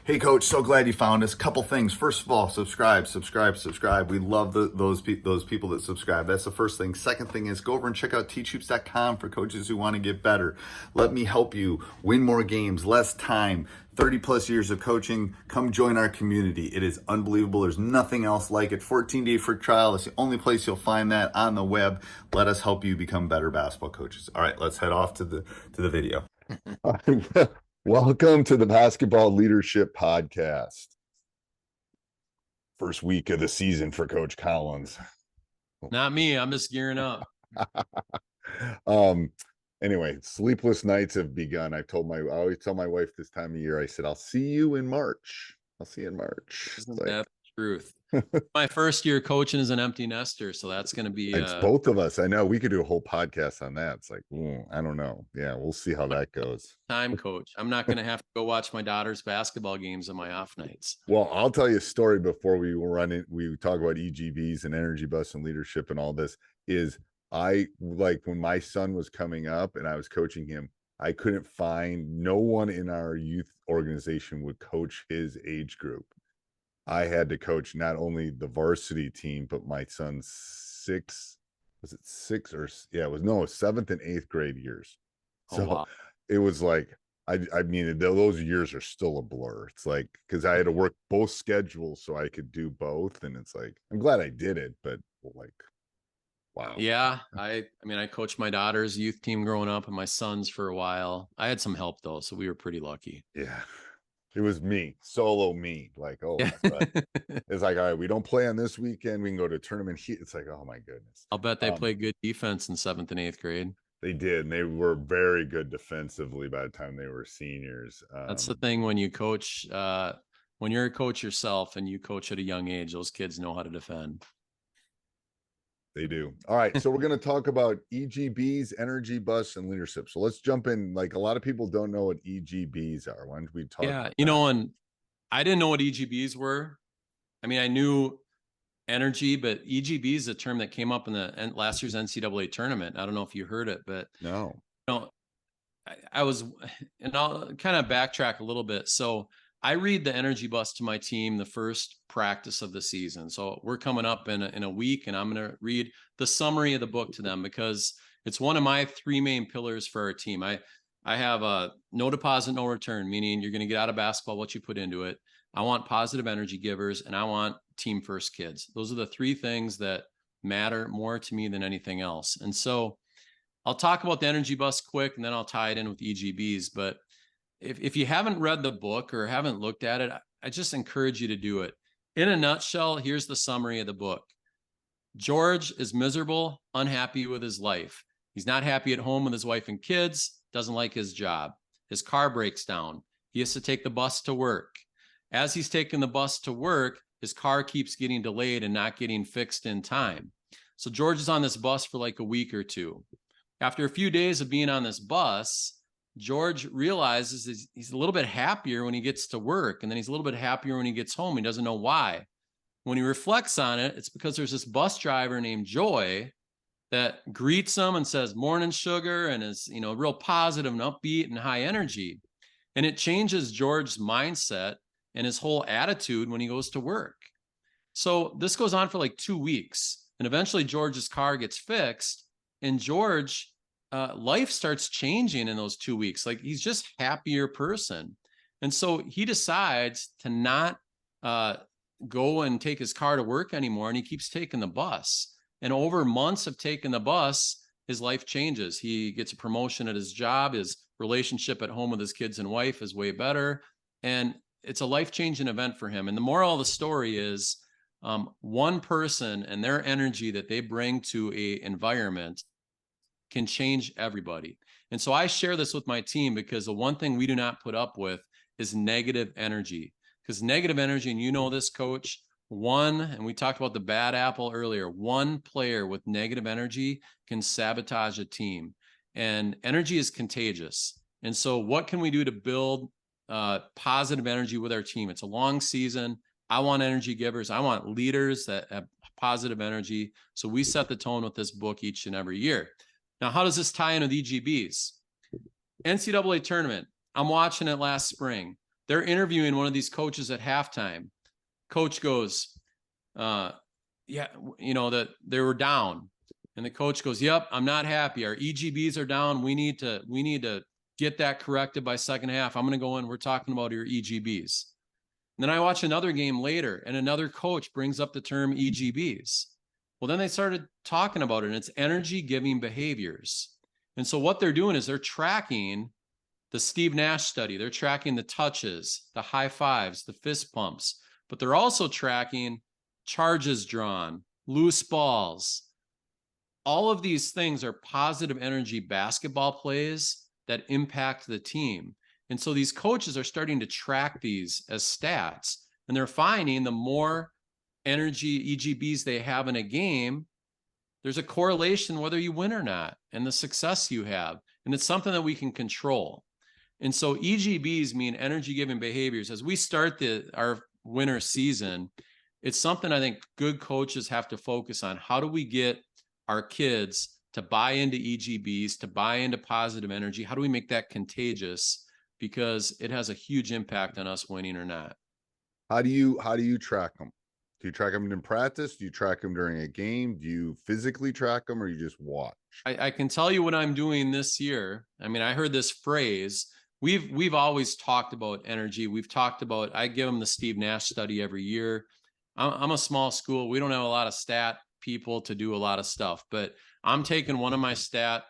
Hey, Coach, so glad you found us. Couple things. First of all, subscribe. We love those people that subscribe. That's the first thing. Second thing is go over and check out teachhoops.com for coaches who want to get better. Let me help you win more games, less time, 30 plus years of coaching. Come join our community. It is unbelievable. There's nothing else like it. 14-day free trial. It's the only place you'll find that on the web. Let us help you become better basketball coaches. All right, let's head off to the video. Welcome to the Basketball Leadership Podcast. First week of the season for Coach Collins. Not me. I'm just gearing up. Anyway, sleepless nights have begun. I always tell my wife this time of year, I said, I'll see you in March. I'll see you in March. Isn't that the truth? My first year coaching is an empty nester, so that's going to be it's both of us. I know we could do a whole podcast on that. It's like, I don't know. Yeah, we'll see how that goes. Time coach. I'm not going to have to go watch my daughter's basketball games on my off nights. Well, I'll tell you a story before we talk about EGBs and energy bus and leadership and all this. Is I like when my son was coming up and I was coaching him, I couldn't find no one in our youth organization would coach his age group. I had to coach not only the varsity team, but my son's seventh and eighth grade years. So wow. It was like, I mean, those years are still a blur. It's like, cause I had to work both schedules so I could do both. And it's like, I'm glad I did it, but like, wow. Yeah. I mean, I coached my daughter's youth team growing up and my son's for a while. I had some help though. So we were pretty lucky. Yeah. It was solo me. Like, oh, right. It's like, all right, we don't play on this weekend. We can go to a tournament. It's like, oh my goodness. I'll bet they played good defense in 7th and 8th grade. They did. And they were very good defensively by the time they were seniors. That's the thing when you coach, when you're a coach yourself and you coach at a young age, those kids know how to defend. They do. All right. So we're going to talk about EGBs, energy bus, and leadership. So let's jump in. Like a lot of people don't know what EGBs are. Why don't we talk? Yeah. And I didn't know what EGBs were. I mean, I knew energy, but EGB is a term that came up in the last year's NCAA tournament. I don't know if you heard it, but no. I was, and I'll kind of backtrack a little bit. So I read the energy bus to my team the first practice of the season. So we're coming up in a week, and I'm going to read the summary of the book to them because it's one of my 3 main pillars for our team. I have a no deposit, no return, meaning you're going to get out of basketball what you put into it. I want positive energy givers, and I want team first kids. Those are the 3 things that matter more to me than anything else. And so I'll talk about the energy bus quick, and then I'll tie it in with EGBs. But if you haven't read the book or haven't looked at it, I just encourage you to do it. In a nutshell, here's the summary of the book. George is miserable, unhappy with his life. He's not happy at home with his wife and kids, doesn't like his job. His car breaks down. He has to take the bus to work. As he's taking the bus to work, his car keeps getting delayed and not getting fixed in time. So George is on this bus for like a week or 2. After a few days of being on this bus, George realizes he's a little bit happier when he gets to work, and then he's a little bit happier when he gets home. He doesn't know why. When he reflects on it, it's because there's this bus driver named Joy that greets him and says, "Morning, sugar," and is, real positive and upbeat and high energy. And it changes George's mindset and his whole attitude when he goes to work. So this goes on for like 2 weeks, and eventually George's car gets fixed, and George life starts changing in those 2 weeks. Like he's just happier person. And so he decides to not go and take his car to work anymore. And he keeps taking the bus. And over months of taking the bus, his life changes. He gets a promotion at his job. His relationship at home with his kids and wife is way better. And it's a life-changing event for him. And the moral of the story is one person and their energy that they bring to an environment can change everybody. And so I share this with my team because the one thing we do not put up with is negative energy. Because negative energy, and you know this, Coach, and we talked about the bad apple earlier, one player with negative energy can sabotage a team. And energy is contagious. And so what can we do to build positive energy with our team? It's a long season. I want energy givers. I want leaders that have positive energy. So we set the tone with this book each and every year. Now, how does this tie in with EGBs? NCAA tournament. I'm watching it last spring. they're interviewing one of these coaches at halftime. Coach goes, yeah, that they were down. And the coach goes, yep, I'm not happy. Our EGBs are down. We need to get that corrected by second half. I'm going to go in. We're talking about your EGBs. And then I watch another game later and another coach brings up the term EGBs. Well, then they started talking about it, and it's energy giving behaviors. And so what they're doing is they're tracking the Steve Nash study. They're tracking the touches, the high fives, the fist pumps, but they're also tracking charges drawn, loose balls. All of these things are positive energy basketball plays that impact the team. And so these coaches are starting to track these as stats, and they're finding the more energy EGBs they have in a game, there's a correlation whether you win or not and the success you have. And it's something that we can control. And so EGBs mean energy giving behaviors. As we start our winter season, it's something I think good coaches have to focus on. How do we get our kids to buy into EGBs, to buy into positive energy? How do we make that contagious? Because it has a huge impact on us winning or not. How do you track them? Do you track them in practice? Do you track them during a game? Do you physically track them, or you just watch? I can tell you what I'm doing this year. I mean, I heard this phrase. We've always talked about energy. We've talked about, I give them the Steve Nash study every year. I'm a small school. We don't have a lot of stat people to do a lot of stuff, but I'm taking one of my stat.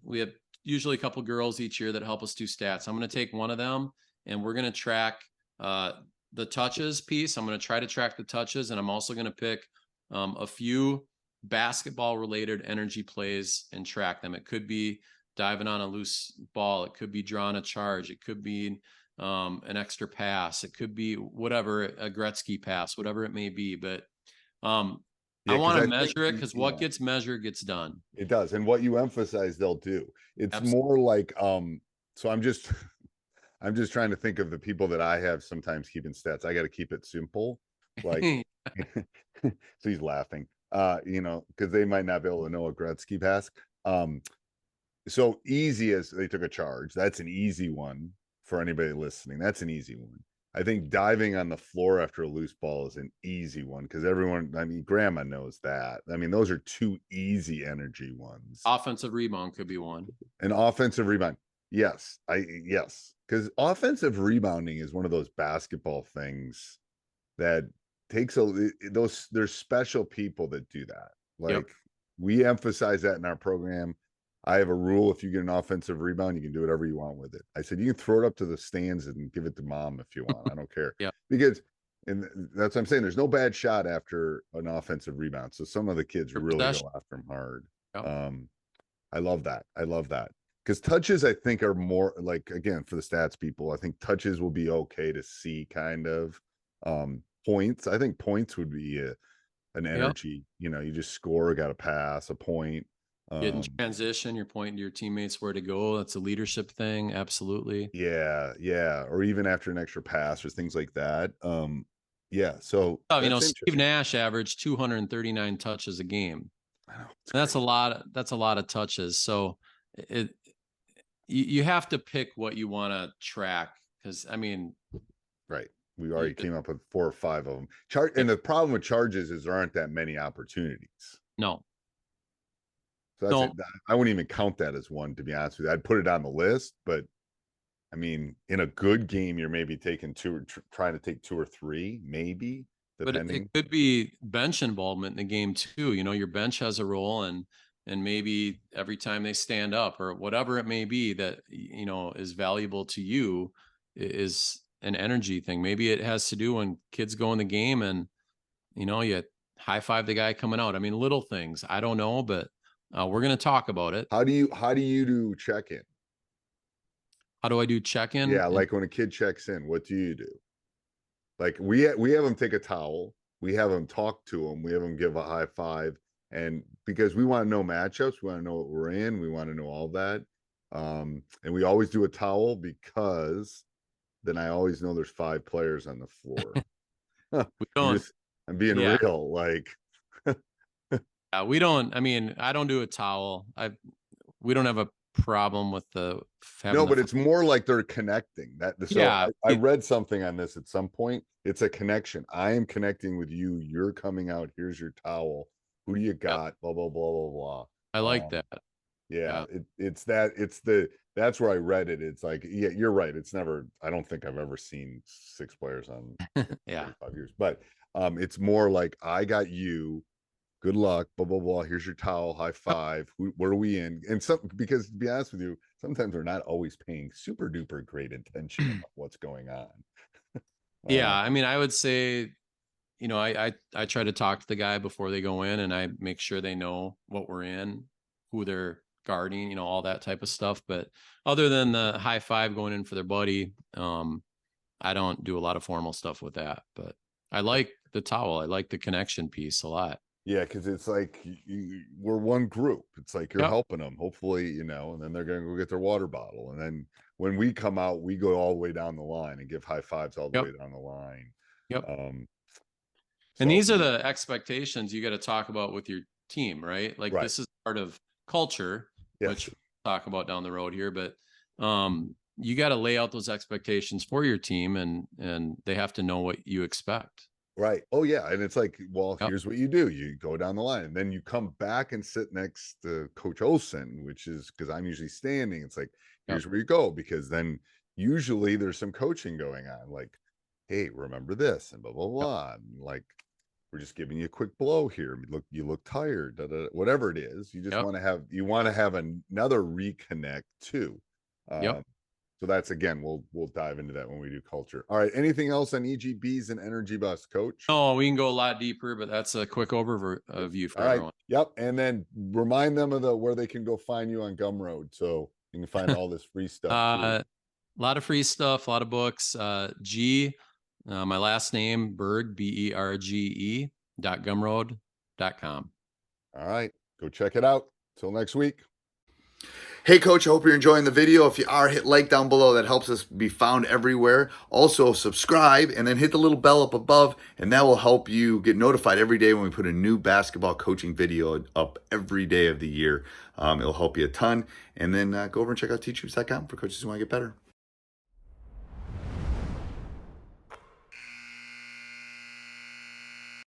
We have usually a couple girls each year that help us do stats. I'm going to take one of them, and we're going to track the touches piece. I'm going to try to track the touches, and I'm also going to pick a few basketball related energy plays and track them. It could be diving on a loose ball. It could be drawing a charge. It could be an extra pass. It could be whatever, a Gretzky pass, whatever it may be. But I want to measure it, because what gets measured gets done. It does. And what you emphasize, they'll do. It's Absolutely. more like, so I'm just trying to think of the people that I have sometimes keeping stats. I got to keep it simple. Like, so he's laughing, because they might not be able to know a Gretzky pass. So easy as they took a charge. That's an easy one for anybody listening. That's an easy one. I think diving on the floor after a loose ball is an easy one, because grandma knows that. I mean, those are two easy energy ones. Offensive rebound could be one. An offensive rebound. Yes. Because offensive rebounding is one of those basketball things that takes there's special people that do that. Like, we emphasize that in our program. I have a rule: if you get an offensive rebound, you can do whatever you want with it. I said, you can throw it up to the stands and give it to mom if you want. I don't care. Because, and that's what I'm saying, there's no bad shot after an offensive rebound. So some of the kids really go after them hard. I love that. Because touches, I think, are more like, again, for the stats people, I think touches will be okay to see, kind of. Points, I think points would be an energy. You just score, got a pass, a point. Get in transition, you're pointing to your teammates where to go. That's a leadership thing. Absolutely. Yeah. Or even after an extra pass or things like that. So Steve Nash averaged 239 touches a game. That's a lot of touches. So you have to pick what you want to track, because right. We already came up with 4 or 5 of them. And the problem with charges is there aren't that many opportunities. No. So I wouldn't even count that as one, to be honest with you. I'd put it on the list, but in a good game, you're maybe taking 2 or trying to take 2 or 3, maybe. Depending. But it could be bench involvement in the game too. Your bench has a role, and maybe every time they stand up or whatever it may be that, is valuable to you is an energy thing. Maybe it has to do when kids go in the game and, you high five the guy coming out. Little things. I don't know, but we're going to talk about it. How do you do check-in? How do I do check-in? Yeah, like when a kid checks in, what do you do? Like, we have them take a towel, we have them talk to them, we have them give a high five, and because we want to know matchups, we want to know what we're in, we want to know all that, and we always do a towel, because then I always know there's 5 players on the floor. I'm being real, like. We don't. I don't do a towel. We don't have a problem with the having No, the but it's more like they're connecting that. So Yeah, I read something on this at some point. It's a connection. I am connecting with you. You're coming out. Here's your towel. Who do you Yep. got? Blah, blah, blah, blah, blah. I like that. Yeah, Yeah. that's where I read it. It's like, yeah, you're right. It's never, I don't think I've ever seen 6 players on Yeah. 35 years, but it's more like, I got you. Good luck, blah, blah, blah. Here's your towel, high five. Where are we in? And because to be honest with you, sometimes we're not always paying super duper great attention about what's going on. Yeah. I mean, I would say, I try to talk to the guy before they go in, and I make sure they know what we're in, who they're guarding, all that type of stuff. But other than the high five going in for their buddy, I don't do a lot of formal stuff with that. But I like the towel. I like the connection piece a lot. Yeah, because it's like we're one group. It's like you're Yep. helping them, hopefully, and then they're going to go get their water bottle. And then when we come out, we go all the way down the line and give high fives all the Yep. way down the line. Yep. And these are the expectations you got to talk about with your team, right? Like this is part of culture, which we'll talk about down the road here, but you got to lay out those expectations for your team, and they have to know what you expect. Right. Oh yeah. And it's like, well, here's what you do. You go down the line and then you come back and sit next to Coach Olson, which is because I'm usually standing. It's like, here's where you go, because then usually there's some coaching going on, like, hey, remember this and blah, blah, blah. And like, we're just giving you a quick blow here. You look tired, whatever it is. You just want to have another reconnect too. So that's, again, we'll dive into that when we do culture. All right. Anything else on EGBs and Energy Bus, Coach? No, we can go a lot deeper, but that's a quick overview for everyone. Yep. And then remind them of where they can go find you on Gumroad, so you can find all this free stuff. A lot of free stuff, a lot of books. My last name, Berge, BERGE.gumroad.com. All right. Go check it out. Till next week. Hey, Coach, I hope you're enjoying the video. If you are, hit like down below. That helps us be found everywhere. Also, subscribe and then hit the little bell up above, and that will help you get notified every day when we put a new basketball coaching video up every day of the year. It'll help you a ton. And then go over and check out teachhoops.com for coaches who want to get better.